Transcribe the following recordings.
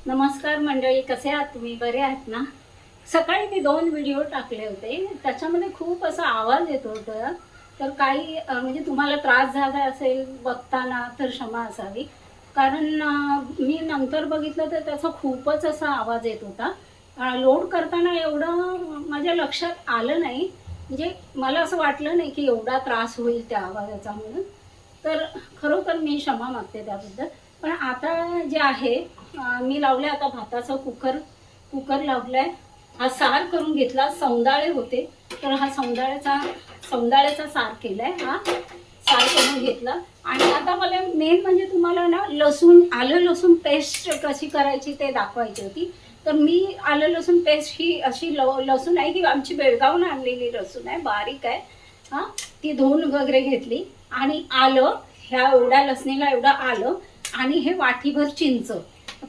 नमस्कार मंडळी, कसे आहात तुम्ही? बरे आहात ना? सकाळी मी 2 व्हिडिओ टाकले होते, त्याच्यामध्ये खूप असा आवाज येत होता. तर काही म्हणजे तुम्हाला त्रास झाला असेल बघताना तर क्षमा असावी. कारण मी नंतर बघितलं तर त्याचा खूपच असा आवाज येत होता. लोड करताना एवढं माझ्या लक्षात आलं नाही, म्हणजे मला असं वाटलं नाही की एवढा त्रास होईल त्या आवाजाचा म्हणून. तर खरोखर मी क्षमा मागते त्याबद्दल. पण आता जे आहे मी लावले आता भाताचा कुकर लावलाय. हा सार करून घेतला, सौंदाळे होते तर हा सौंदाळ्याचा सार केलाय. हा सार करून घेतला आणि आता मला मेन म्हणजे तुम्हाला ना आलं लसूण पेस्ट कशी करायची ते दाखवायची होती. तर मी आलं लसूण पेस्ट ही अशी लसूण आहे की आमची बेळगावून आणलेली लसूण आहे, बारीक आहे. हा ती धुवून वगैरे घेतली आणि आलं, ह्या एवढ्या लसणीला एवढं आलं आणि हे वाटीभर चिंच.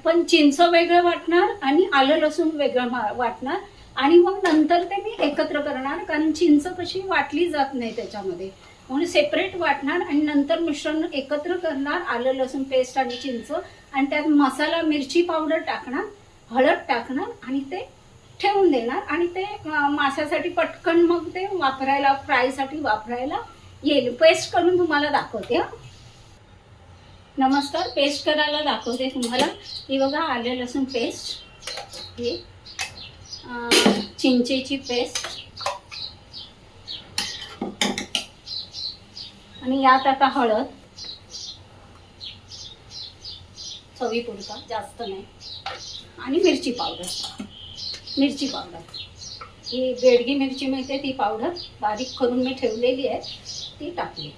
पण चिंच वेगळं वाटणार आणि आलं लसूण वेगळं वाटणार आणि मग नंतर ते मी एकत्र करणार, कारण चिंच कशी वाटली जात नाही त्याच्यामध्ये, म्हणून सेपरेट वाटणार आणि नंतर मिश्रण एकत्र करणार, आलं लसूण पेस्ट आणि चिंच. आणि त्यात मसाला मिरची पावडर टाकणार, हळद टाकणार आणि ते ठेवून देणार. आणि ते माशासाठी पटकन मग ते वापरायला, फ्रायसाठी वापरायला येईल. पेस्ट करून तुम्हाला दाखवते. नमस्कार, पेस्ट करायला दाखवते तुम्हाला. ही बघा आलं लसूण पेस्ट, हे चिंचेची पेस्ट आणि यात आता हळद चवीपुरता, जास्त नाही, आणि मिरची पावडर. ही बेडगी मिरची मिळते ती पावडर बारीक करून मी ठेवलेली आहे, ती टाकली.